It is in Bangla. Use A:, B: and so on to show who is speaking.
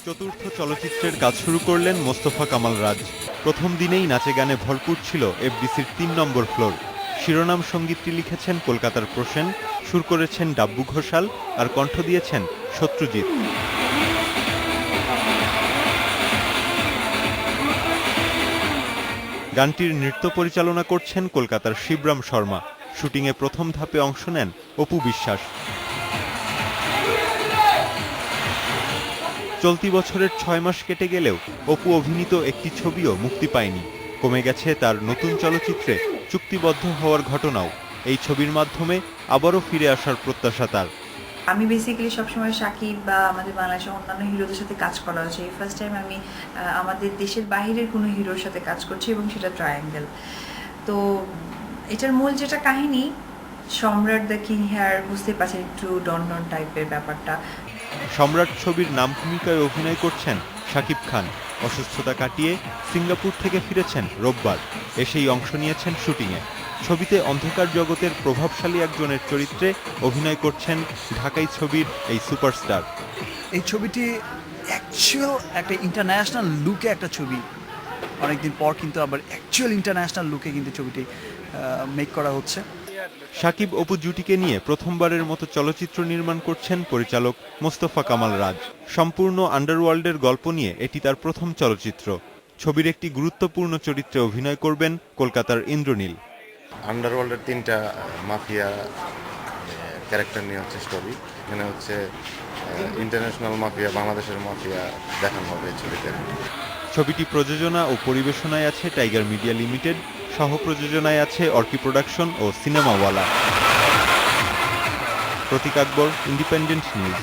A: চতুর্থ চলচ্চিত্রের কাজ শুরু করলেন মোস্তফা কামাল রাজ। প্রথম দিনেই নাচে গানে ভরপুর ছিল এফডিসির ৩ নম্বর ফ্লোর। শিরোনাম সঙ্গীতটি লিখেছেন কলকাতার প্রসেন, সুর করেছেন ডাব্বু ঘোষাল আর কণ্ঠ দিয়েছেন শত্রুজিৎ। গানটির নৃত্য পরিচালনা করছেন কলকাতার শিবরাম শর্মা। শুটিংয়ে প্রথম ধাপে অংশ নেন অপু বিশ্বাস। চলতি বছরের ৬ মাস কেটে গেলেও অপু অভিনীত একটি ছবিও মুক্তি পায়নি। কমে গেছে তার নতুন চলচ্চিত্রে চুক্তিবদ্ধ হওয়ার ঘটনাও। এই ছবির মাধ্যমে আবারও ফিরে আসার প্রত্যাশা তার।
B: আমি বেসিক্যালি সবসময় শাকিব বা আমাদের বাংলাদেশের অন্যান্য হিরোদের সাথে কাজ করা হচ্ছে। এই ফার্স্ট টাইম আমি আমাদের দেশের বাইরের কোনো হিরোর সাথে কাজ করছি এবং সেটা ট্রায়াঙ্গেল। তো এটার মূল যেটা কাহিনী, সম্রাট দ্য কিং হেয়ার, বুঝতে পারছেন একটু ডন ডন টাইপের ব্যাপারটা।
A: সম্রাট ছবির নাম ভূমিকায় অভিনয় করছেন শাকিব খান। অসুস্থতা কাটিয়ে সিঙ্গাপুর থেকে ফিরেছেন রোববার। এসেই অংশ নিয়েছেন শুটিংয়ে। ছবিতে অন্ধকার জগতের প্রভাবশালী একজনের চরিত্রে অভিনয় করছেন ঢাকাই ছবির এই সুপারস্টার।
C: এই ছবিটি অ্যাকচুয়াল একটা ইন্টারন্যাশনাল লুকে একটা ছবি। অনেকদিন পর কিন্তু আবার অ্যাকচুয়াল ইন্টারন্যাশনাল লুকে কিন্তু ছবিটি মেক করা হচ্ছে।
A: শাকিব অপু জুটিকে নিয়ে প্রথমবারের মতো চলচ্চিত্র নির্মাণ করছেন পরিচালক মোস্তফা কামাল রাজ। সম্পূর্ণ আন্ডারওয়ার্ল্ডের গল্প নিয়ে এটি তার প্রথম চলচ্চিত্র। ছবির একটি গুরুত্বপূর্ণ চরিত্রে অভিনয় করবেন কলকাতার ইন্দ্রনীল।
D: আন্ডারওয়ার্ল্ডের 3টা মাফিয়া ক্যারেক্টার নিয়ে হচ্ছে স্টোরি। এখানে হচ্ছে ইন্টারন্যাশনাল মাফিয়া, বাংলাদেশের মাফিয়া দেখানো হবে এই ছবিতে।
A: ছবিটি প্রযোজনা ও পরিবেশনায় আছে টাইগার মিডিয়া লিমিটেড, সহ প্রযোজনায় আছে অর্কি প্রোডাকশন ও সিনেমাওয়ালা। প্রতীক আকবর, ইন্ডিপেন্ডেন্ট নিউজ।